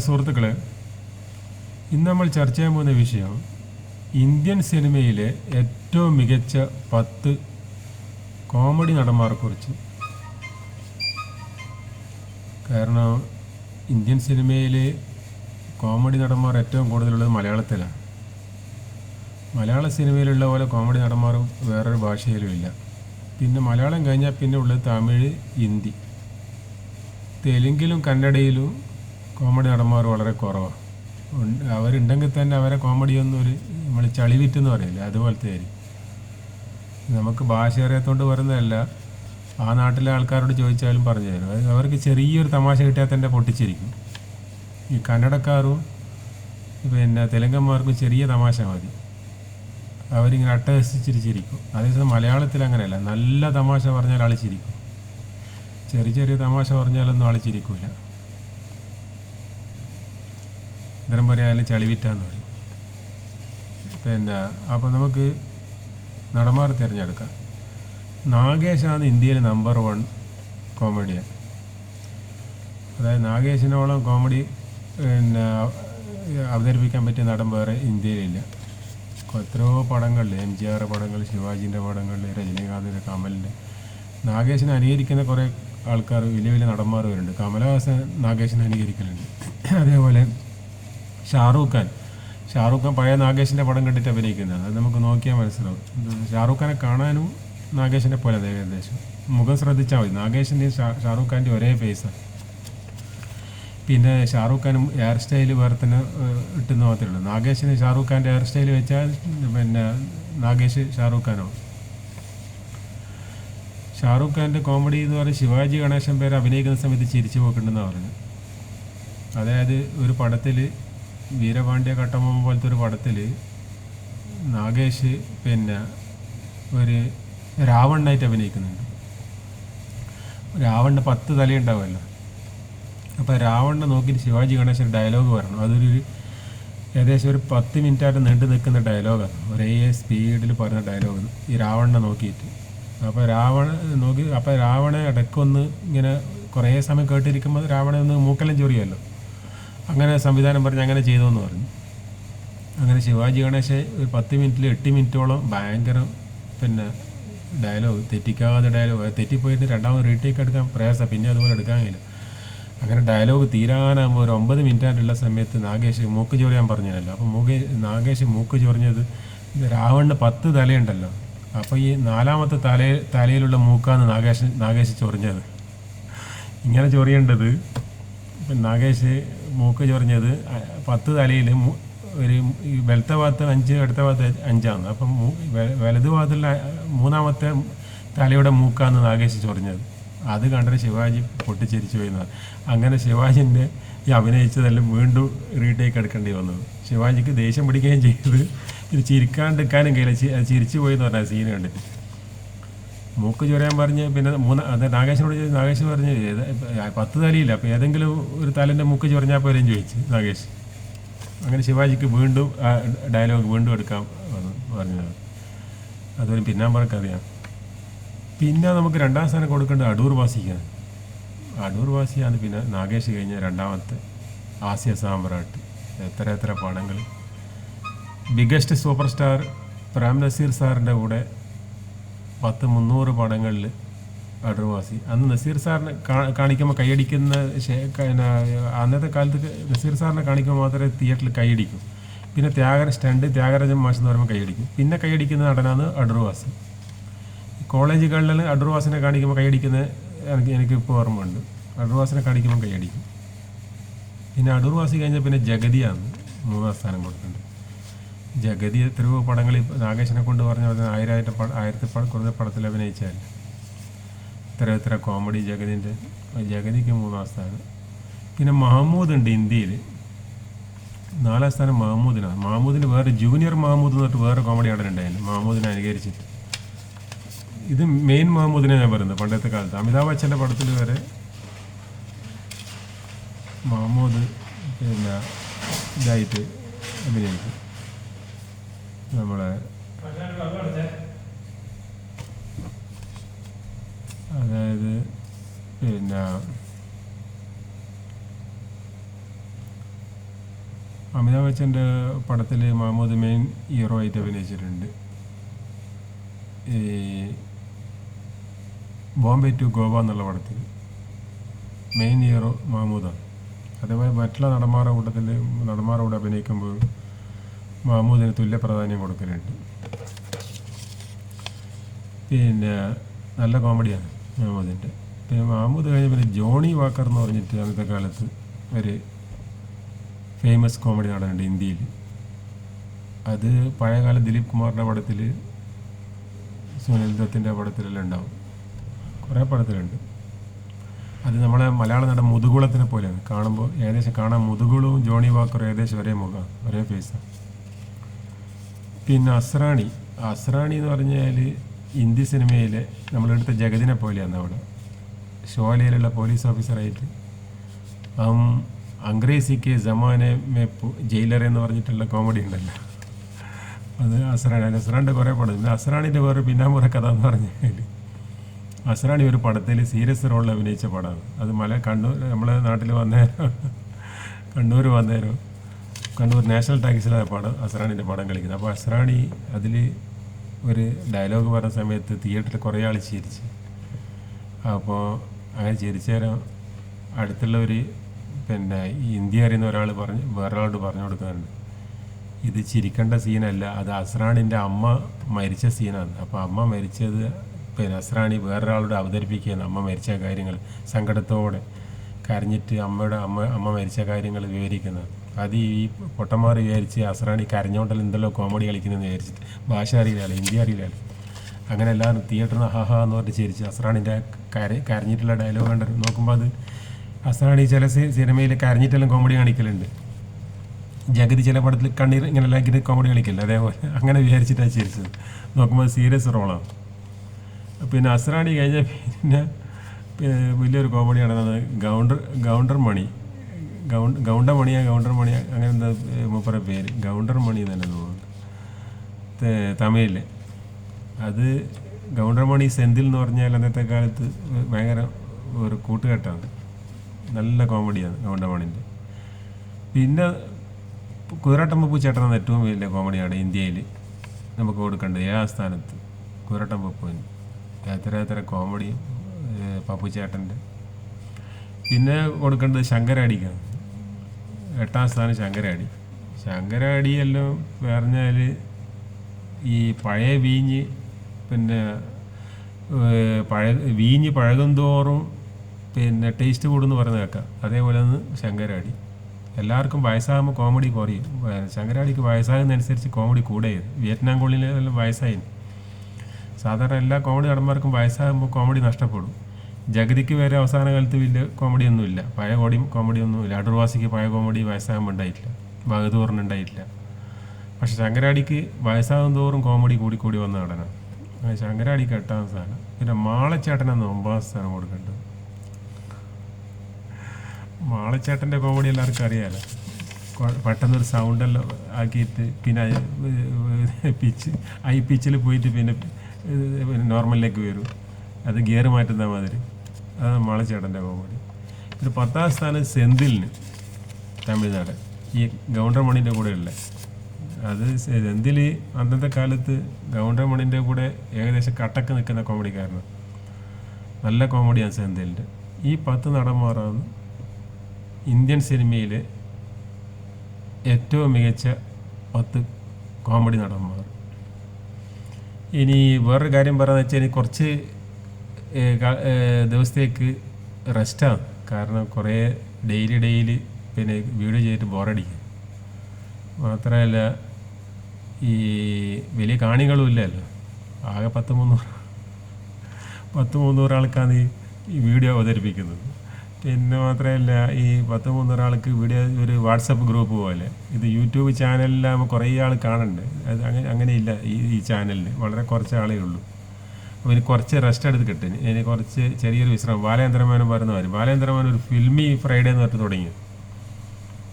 സുഹൃത്തുക്കളെ, ഇന്ന് നമ്മൾ ചർച്ച ചെയ്യാൻ പോകുന്ന വിഷയം ഇന്ത്യൻ സിനിമയിലെ ഏറ്റവും മികച്ച 10 കോമഡി നടന്മാരെക്കുറിച്ച്. കാരണം ഇന്ത്യൻ സിനിമയിൽ കോമഡി നടന്മാർ ഏറ്റവും കൂടുതലുള്ളത് മലയാളത്തിലാണ്. മലയാള സിനിമയിലുള്ള പോലെ കോമഡി നടന്മാരും വേറൊരു ഭാഷയിലും ഇല്ല. പിന്നെ മലയാളം കഴിഞ്ഞാൽ പിന്നെ ഉള്ളത് തമിഴ്, ഹിന്ദി. തെലുങ്കിലും കന്നഡയിലും കോമഡി നടന്മാർ വളരെ കുറവാണ്. അവരുണ്ടെങ്കിൽ തന്നെ അവരെ കോമഡിയൊന്നും നമ്മൾ ചളിവിറ്റെന്ന് പറയില്ല, അതുപോലത്തെ ആയിരിക്കും. നമുക്ക് ഭാഷ അറിയാത്തതുകൊണ്ട് പറയുന്നതല്ല, ആ നാട്ടിലെ ആൾക്കാരോട് ചോദിച്ചാലും പറഞ്ഞു തരും. അവർക്ക് ചെറിയൊരു തമാശ കിട്ടിയാൽ തന്നെ പൊട്ടിച്ചിരിക്കും. ഈ കന്നഡക്കാരും പിന്നെ തെലുങ്കന്മാർക്കും ചെറിയ തമാശ മതി, അവരിങ്ങനെ അട്ടഹസിച്ചിരിക്കും. അതേസമയം മലയാളത്തിൽ അങ്ങനെയല്ല, നല്ല തമാശ പറഞ്ഞാൽ ആളിച്ചിരിക്കും, ചെറിയ തമാശ പറഞ്ഞാലൊന്നും ആളിച്ചിരിക്കില്ല. ഇത്തരം പറയാനും ചളിവിറ്റാന്ന് പറയും. പിന്നെ അപ്പോൾ നമുക്ക് നടന്മാർ തിരഞ്ഞെടുക്കാം. നാഗേഷാണ് ഇന്ത്യയിലെ നമ്പർ 1 കോമഡിയൻ. അതായത് നാഗേഷിനോളം കോമഡി പിന്നെ അവതരിപ്പിക്കാൻ പറ്റിയ നടൻ വേറെ ഇന്ത്യയിലില്ല. എത്രയോ പടങ്ങളിൽ, MGR പടങ്ങൾ, ശിവാജീൻ്റെ പടങ്ങളിൽ, രജനീകാന്തിൻ്റെ, കമലിൻ്റെ, നാഗേഷിനെ അനുകരിക്കുന്ന കുറേ ആൾക്കാർ, വലിയ വലിയ നടന്മാർ വരുന്നുണ്ട്. കമലഹാസൻ നാഗേഷിനെ അനുകരിക്കലുണ്ട്. അതേപോലെ ഷാറൂഖ് ഖാൻ പഴയ നാഗേഷിൻ്റെ പടം കണ്ടിട്ട് അഭിനയിക്കുന്നതാണ്. അത് നമുക്ക് നോക്കിയാൽ മനസ്സിലാവും. ഷാറൂഖ് ഖാനെ കാണാനും നാഗേഷിനെ പോലെ ഏകദേശം. മുഖം ശ്രദ്ധിച്ചാൽ മതി, നാഗേഷിൻ്റെയും ഷാറൂഖ് ഖാൻ്റെ ഒരേ ഫേസാണ്. പിന്നെ ഷാറൂഖ് ഖാനും ഹെയർ സ്റ്റൈൽ വേറെ തന്നെ ഇട്ടെന്ന് മാത്രമേ ഉള്ളൂ. നാഗേഷിന് ഷാറൂഖ് ഖാൻ്റെ ഹെയർ സ്റ്റൈൽ വെച്ചാൽ പിന്നെ നാഗേഷ് ഷാറൂഖ് ഖാനാവും. ഷാറൂഖ് ഖാൻ്റെ കോമഡി എന്ന് പറയുന്നത് ശിവാജി ഗണേശൻ പേര് അഭിനയിക്കുന്ന സമയത്ത് ചിരിച്ചു പോക്കുണ്ടെന്നാണ് പറഞ്ഞത്. അതായത് ഒരു പടത്തിൽ, വീരപാണ്ഡ്യ കട്ടബൊമ്മ പോലത്തെ ഒരു പടത്തിൽ നാഗേഷ് പിന്നെ ഒരു രാവണനായിട്ട് അഭിനയിക്കുന്നുണ്ട്. രാവണന് 10 തലയുണ്ടാവുമല്ലോ. അപ്പോൾ രാവണനെ നോക്കിയിട്ട് ശിവാജി ഗണേശൻ ഡയലോഗ് പറയണം. അതൊരു ഏകദേശം ഒരു 10 മിനിറ്റായിട്ട് നീണ്ടു നിൽക്കുന്ന ഡയലോഗാണ്. ഒരേ സ്പീഡിൽ പറയുന്ന ഡയലോഗ് ഈ രാവണനെ നോക്കിയിട്ട്. അപ്പോൾ രാവണ ഇടയ്ക്കൊന്ന് ഇങ്ങനെ കുറേ സമയം കേട്ടിരിക്കുമ്പോൾ രാവണ ഒന്ന് മൂക്കെല്ലാം ചൊറിയല്ലോ. അങ്ങനെ സംവിധാനം പറഞ്ഞ് അങ്ങനെ ചെയ്തോന്ന് പറഞ്ഞു. അങ്ങനെ ശിവാജി ഗണേശൻ ഒരു 10 മിനിറ്റിൽ 8 മിനിറ്റോളം ഭയങ്കര പിന്നെ ഡയലോഗ്, തെറ്റിക്കാതെ ഡയലോഗ്. തെറ്റിപ്പോയിട്ട് രണ്ടാമത് റീടേക്ക് എടുക്കാൻ പ്രയാസമാണ്, പിന്നെ അതുപോലെ എടുക്കാൻ കഴിയില്ല. അങ്ങനെ ഡയലോഗ് തീരാനാകുമ്പോൾ ഒരു 9 മിനിറ്റായിട്ടുള്ള സമയത്ത് നാഗേഷ് മൂക്ക് ചൊറിയാൻ പറഞ്ഞല്ലോ. അപ്പോൾ നാഗേഷ് മൂക്ക് ചൊറിഞ്ഞത് രാവണന് 10 തലയുണ്ടല്ലോ. അപ്പോൾ ഈ 4ാമത്തെ തലയിലുള്ള മൂക്കാണ് നാഗേഷ് ചൊറിഞ്ഞത്. ഇങ്ങനെ ചൊറിയേണ്ടത് നാഗേഷ് മൂക്ക് ചൊറിഞ്ഞത് 10 തലയിൽ ഒരു വലത്തെ ഭാഗത്ത് 5, അടുത്ത ഭാഗത്ത് 5ആണ്. അപ്പം വലതു ഭാഗത്തുള്ള 3ാമത്തെ തലയുടെ മൂക്കാണ് നാഗേഷ് ചൊറിഞ്ഞത്. അത് കണ്ടിട്ട് ശിവാജി പൊട്ടിച്ചിരിച്ചു പോയിരുന്നത്. അങ്ങനെ ശിവാജിൻ്റെ ഈ അഭിനയിച്ചതെല്ലാം വീണ്ടും റീടേക്ക് എടുക്കേണ്ടി വന്നത്. ശിവാജിക്ക് ദേഷ്യം പിടിക്കുകയും ചെയ്തത്, ഇത് ചിരിക്കാണ്ടിരിക്കാനും കഴിയില്ല, ചിരിച്ചു പോയി എന്ന് പറഞ്ഞ സീൻ കണ്ടിട്ട്. മൂക്ക് ചൊറിയാൻ പറഞ്ഞ് പിന്നെ നാഗേഷ് പറഞ്ഞ് 10 തലയില്ല, അപ്പോൾ ഏതെങ്കിലും ഒരു തലേൻ്റെ മൂക്ക് ചൊറിഞ്ഞാൽ പോലും ചോദിച്ചു നാഗേഷ്. അങ്ങനെ ശിവാജിക്ക് വീണ്ടും ഡയലോഗ് വീണ്ടും എടുക്കാൻ പറഞ്ഞത്. അതൊരു പിന്നാമ്പറക്കറിയാം. പിന്നെ നമുക്ക് 2ാം സ്ഥാനം കൊടുക്കേണ്ടത് അടൂർ വാസിക്കാണ്. അടൂർ വാസിയാണ് പിന്നെ നാഗേഷ് കഴിഞ്ഞ 2ാമത്തെ ഹാസ്യ സാമ്രാട്ട്. എത്ര പടങ്ങൾ. Biggest super star Prem Nazir സാറിൻ്റെ കൂടെ 300 പടങ്ങളിൽ അടൂർ വാസി. അന്ന് നസീർ സാറിനെ കാണിക്കുമ്പോൾ കൈയടിക്കുന്ന അന്നത്തെ കാലത്ത് നസീർ സാറിനെ കാണിക്കുമ്പോൾ മാത്രമേ തിയേറ്ററിൽ കൈയടിക്കും. പിന്നെ ത്യാഗരാജൻ മാഷ് എന്ന് പറയുമ്പോൾ കൈയടിക്കും. പിന്നെ കൈയടിക്കുന്ന നടനാണ് അടൂർ വാസി. കോളേജുകളിൽ അടൂർ വാസിനെ കാണിക്കുമ്പോൾ കൈയടിക്കുന്നത് എനിക്കിപ്പോൾ ഓർമ്മയുണ്ട്. അടൂർ വാസിനെ കാണിക്കുമ്പോൾ കൈയടിക്കും. പിന്നെ അടൂർ വാസി കഴിഞ്ഞാൽ പിന്നെ ജഗതിയാണ് 3ാം സ്ഥാനം കൊടുക്കേണ്ടത്. ജഗതി എത്രയോ പടങ്ങളിൽ നാഗേഷിനെ കൊണ്ട് പറഞ്ഞ 1000 കൂടുതൽ പടത്തിൽ അഭിനയിച്ചാൽ എത്ര കോമഡി ജഗതിക്ക് 3ാം സ്ഥാനം. പിന്നെ മഹമ്മൂദ് ഉണ്ട് ഇന്ത്യയിൽ, 4ാം സ്ഥാനം മഹമ്മൂദിനാണ്. മഹമ്മൂദിന് വേറെ ജൂനിയർ മഹമ്മൂദ് എന്നിട്ട് വേറെ കോമഡി നടനുണ്ടായിരുന്നു മഹമ്മൂദിനെ അനുകരിച്ചിട്ട്. ഇത് മെയിൻ മഹമ്മൂദിനെ ഞാൻ പറയുന്നത്. പണ്ടത്തെ കാലത്ത് അമിതാഭ് ബച്ചൻ്റെ പടത്തിൽ വരെ മഹമ്മൂദ് പിന്നെ ഇതായിട്ട് അഭിനയിക്കും. നമ്മളെ അതായത് പിന്നെ അമിതാഭ് ബച്ചൻ്റെ പടത്തിൽ മഹമ്മൂദ് മെയിൻ ഹീറോ ആയിട്ട് അഭിനയിച്ചിട്ടുണ്ട്. ഈ ബോംബെ ടു ഗോവ എന്നുള്ള പടത്തിൽ മെയിൻ ഹീറോ മഹമ്മൂദാണ്. അതേപോലെ മറ്റുള്ള നടന്മാരുടെ കൂടെ അഭിനയിക്കുമ്പോൾ മഹമ്മൂദിന് തുല്യ പ്രാധാന്യം കൊടുക്കലുണ്ട്. പിന്നെ നല്ല കോമഡിയാണ് മഹമ്മൂദിൻ്റെ. പിന്നെ മഹമ്മൂദ് കഴിഞ്ഞ പിന്നെ ജോണി വാക്കർ എന്ന് പറഞ്ഞിട്ട് അന്നത്തെ കാലത്ത് ഒരു ഫേമസ് കോമഡി നടനുണ്ട് ഇന്ത്യയിൽ. അത് പഴയകാല ദിലീപ് കുമാറിൻ്റെ പടത്തിൽ, സുനിൽ ദത്തിൻ്റെ പടത്തിലെല്ലാം ഉണ്ടാവും, കുറേ പടത്തിലുണ്ട്. അത് നമ്മളെ മലയാള നടൻ മുതുകുളത്തിനെ പോലെയാണ് കാണുമ്പോൾ. ഏകദേശം കാണാൻ മുതുകുളവും ജോണി വാക്കറും ഏകദേശം ഒരേ മുഖമാണ്, ഒരേ ഫേസാണ്. പിന്നെ അസ്രാണി എന്ന് പറഞ്ഞാൽ ഹിന്ദി സിനിമയിലെ നമ്മളെടുത്ത ജഗതിനെ പോലെയാണ്. അവിടെ ഷോലയിലുള്ള പോലീസ് ഓഫീസറായിട്ട് അംഗ്രേസി കെ ജമാനെ മേ ജയിലർ എന്ന് പറഞ്ഞിട്ടുള്ള കോമഡി ഉണ്ടല്ലോ, അത് അസ്രാണിൻ്റെ കുറേ പടം. പിന്നെ അസ്രാണിൻ്റെ വേറെ പിന്നാമ്പുറ കഥ എന്ന് പറഞ്ഞാൽ അസ്രാണി ഒരു പടത്തിൽ സീരിയസ് റോളിൽ അഭിനയിച്ച പടമാണ്. അത് നമ്മളെ നാട്ടിൽ കണ്ണൂർ നാഷണൽ ടാക്സിലാണ് അസ്രാണിൻ്റെ പടം കളിക്കുന്നത്. അപ്പോൾ അസ്രാണി അതിൽ ഒരു ഡയലോഗ് പറഞ്ഞ സമയത്ത് തിയേറ്ററിൽ കുറേ ആൾ ചിരിച്ച്. അപ്പോൾ അങ്ങനെ ചിരിച്ചേരം അടുത്തുള്ള പിന്നെ ഹിന്ദി അറിയുന്ന വേറൊരാളോട് പറഞ്ഞു കൊടുക്കാറുണ്ട്, ഇത് ചിരിക്കേണ്ട സീനല്ല, അത് അസ്രാണിൻ്റെ അമ്മ മരിച്ച സീനാണ്. അപ്പോൾ അമ്മ മരിച്ചത് പിന്നെ അസ്രാണി വേറൊരാളോട് അവതരിപ്പിക്കുകയാണ് അമ്മ മരിച്ച കാര്യങ്ങൾ, സങ്കടത്തോടെ കരഞ്ഞിട്ട് അമ്മ മരിച്ച കാര്യങ്ങൾ വിവരിക്കുന്നത്. അത് ഈ പൊട്ടന്മാർ വിചാരിച്ച് അസ്രാണി കരഞ്ഞോണ്ടല്ലോ എന്തെല്ലോ കോമഡി കളിക്കുന്നതെന്ന് വിചാരിച്ചിട്ട്, ഭാഷ അറിയില്ലല്ലോ, ഹിന്ദി അറിയില്ലല്ലോ. അങ്ങനെ എല്ലാവരും തിയേറ്ററിൽ നിന്ന് ഹാ എന്ന് പറഞ്ഞിട്ട് ചിരിച്ച് അസ്രാണിൻ്റെ കരഞ്ഞിട്ടുള്ള ഡയലോഗ് കണ്ടു നോക്കുമ്പോൾ അത് അസ്രാണി ചില സിനിമയിൽ കരഞ്ഞിട്ടെല്ലാം കോമഡി കാണിക്കലുണ്ട്. ജഗതി ചില പടത്തിൽ കണ്ണീർ ഇങ്ങനെ ആക്കിയിട്ട് കോമഡി കളിക്കില്ല, അതേപോലെ അങ്ങനെ വിചാരിച്ചിട്ടാണ് ചിരിച്ചത്. നോക്കുമ്പോൾ സീരിയസ് റോളാണ്. പിന്നെ അസ്രാണി കഴിഞ്ഞാൽ പിന്നെ വലിയൊരു കോമഡിയാണ് ഗൗണ്ടർ മണി അങ്ങനെ എന്താ മൂപ്പറെ പേര്, ഗൗണ്ടർ മണി തന്നെ തോന്നുന്നു തമിഴിൽ. അത് ഗൗണ്ടർ മണി സെന്തിൽ എന്ന് പറഞ്ഞാൽ അന്നത്തെ കാലത്ത് ഭയങ്കര ഒരു കൂട്ടുകെട്ടാണ്, നല്ല കോമഡിയാണ് ഗൗണ്ടർ മണിൻ്റെ. പിന്നെ കുതിരട്ടമ്പപ്പൂ ചേട്ടനാണ് ഏറ്റവും വലിയ കോമഡിയാണ് ഇന്ത്യയിൽ നമുക്ക് കൊടുക്കേണ്ടത്. 7ാം സ്ഥാനത്ത് കുതിരട്ടമ്പപ്പൂവിന് എത്ര കോമഡി പപ്പു ചേട്ടൻ്റെ. പിന്നെ കൊടുക്കേണ്ടത് ശങ്കരാടിക്കാണ്, 8ാം സ്ഥാനം ശങ്കരാടി എല്ലാം പറഞ്ഞാൽ ഈ പഴയ വീഞ്ഞ് പിന്നെ വീഞ്ഞ് പഴകും തോറും പിന്നെ ടേസ്റ്റ് കൂടുമെന്ന് പറയുന്നത് കേൾക്കാം. അതേപോലെ ഒന്ന് ശങ്കരാടി. എല്ലാവർക്കും വയസ്സാകുമ്പോൾ കോമഡി കുറയും. ശങ്കരാടിക്ക് വയസ്സാകുന്നതനുസരിച്ച് കോമഡി കൂടെ. വിയറ്റ്നാം കോളനിയിലെല്ലാം വയസ്സായി. സാധാരണ എല്ലാ കോമഡി നടന്മാർക്കും വയസ്സാകുമ്പോൾ കോമഡി നഷ്ടപ്പെടും. ജഗതിക്ക് വരെ അവസാന കാലത്ത് വലിയ കോമഡിയൊന്നുമില്ല, പഴയ കോമഡിയൊന്നുമില്ല. അടൂർവാസിക്ക് പഴയ കോമഡി വയസ്സാകുമ്പോൾ ഉണ്ടായിട്ടില്ല, ബഹദൂറിന് ഉണ്ടായിട്ടില്ല. പക്ഷെ ശങ്കരാടിക്ക് വയസ്സാകും തോറും കോമഡി കൂടി വന്ന നടനാണ്. ശങ്കരാടിക്ക് 8ാം സ്ഥാനം. പിന്നെ മാളച്ചേട്ടനാണ് 9ാം സ്ഥാനം കൊടുക്കേണ്ടത്. മാളച്ചേട്ടൻ്റെ കോമഡി എല്ലാവർക്കും അറിയാമല്ലോ. പെട്ടെന്നൊരു സൗണ്ടെല്ലാം ആക്കിയിട്ട് പിന്നെ പിച്ചിൽ പോയിട്ട് പിന്നെ നോർമലിലേക്ക് വരും, അത് ഗിയർ മാറ്റുന്ന മാതിരി. അതാണ് മാളച്ചേട്ടൻ്റെ കോമഡി. പിന്നെ 10ാം സ്ഥാനം സെന്തിലിന്, തമിഴ്നാട്, ഈ ഗൗണ്ടർ മണിൻ്റെ കൂടെ ഉള്ള. അത് സെന്തിൽ അന്നത്തെ കാലത്ത് ഗൗണ്ടർ മണിൻ്റെ കൂടെ ഏകദേശം കട്ടക്ക് നിൽക്കുന്ന കോമഡിക്കാരനാണ്. നല്ല കോമഡിയാണ് സെന്തിലിൻ്റെ. ഈ 10 നടന്മാരാണ് ഇന്ത്യൻ സിനിമയിലെ ഏറ്റവും മികച്ച 10 കോമഡി നടന്മാർ. ഇനി വേറൊരു കാര്യം പറയാന്ന് വെച്ചാൽ ഇനി കുറച്ച് ദിവസത്തേക്ക് റെസ്റ്റാണ്. കാരണം കുറേ ഡെയിലി പിന്നെ വീഡിയോ ചെയ്തിട്ട് ബോറടിക്കും. മാത്രമല്ല ഈ വലിയ കാണികളും ഇല്ലല്ലോ, ആകെ 300 ആൾക്കാണ് ഈ വീഡിയോ അവതരിപ്പിക്കുന്നത്. പിന്നെ മാത്രമല്ല ഈ 300 ആൾക്ക് വീഡിയോ ഒരു വാട്സപ്പ് ഗ്രൂപ്പ് പോലെ. ഇത് യൂട്യൂബ് ചാനലിലാകുമ്പോൾ കുറേ ആൾ കാണുന്നുണ്ട്. അത് അങ്ങനെയില്ല. ഈ ചാനലിൽ വളരെ കുറച്ച് ആളേ ഉള്ളൂ. അപ്പോൾ ഇനി കുറച്ച് റെസ്റ്റ് എടുത്ത് കിട്ടും. ഇനി കുറച്ച് ചെറിയൊരു വിശ്രമം. ബാലേന്ദ്രമേനോൻ പറയുന്ന മാതിരി ബാലേന്ദ്രമേനോൻ ഒരു ഫിൽമി ഫ്രൈഡേ എന്ന് പറഞ്ഞിട്ട് തുടങ്ങി.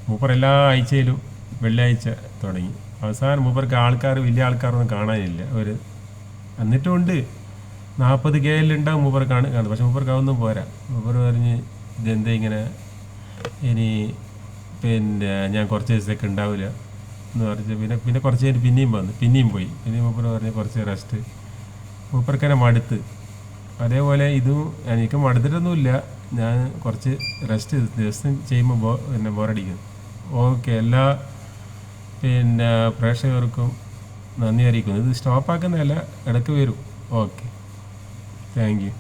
മൂപ്പർ എല്ലാ ആഴ്ചയിലും വെള്ളിയാഴ്ച തുടങ്ങി. അവസാനം മൂപ്പർക്ക് വലിയ ആൾക്കാരൊന്നും കാണാനില്ല. എന്നിട്ടുമുണ്ട് 40K ഉണ്ടാവും മൂപ്പർ കാണും. പക്ഷെ മൂപ്പർക്ക് അതൊന്നും പോരാ. മൂപ്പർ പറഞ്ഞ് ഇതെന്താ ഇങ്ങനെ, ഇനി പിന്നെ ഞാൻ കുറച്ച് ദിവസത്തേക്ക് ഉണ്ടാവില്ല എന്ന് പറഞ്ഞ് പിന്നെ പിന്നെ കുറച്ച് കഴിഞ്ഞ് പിന്നെയും വന്നു, പിന്നെയും പോയി. പിന്നെയും മൂപ്പർ പറഞ്ഞ് കുറച്ച് റെസ്റ്റ്. മൂപ്പർക്കന്നെ മടുത്ത്. അതേപോലെ ഇതും എനിക്ക് മടുത്തിട്ടൊന്നുമില്ല, ഞാൻ കുറച്ച് റെസ്റ്റ് ദിവസം ചെയ്യുമ്പോൾ പിന്നെ ബോറടിക്കും. ഓക്കെ, എല്ലാ പിന്നെ പ്രേക്ഷകർക്കും നന്ദി അറിയിക്കുന്നു. ഇത് സ്റ്റോപ്പാക്കുന്നതല്ല, ഇടയ്ക്ക് വരും. Okay, thank you.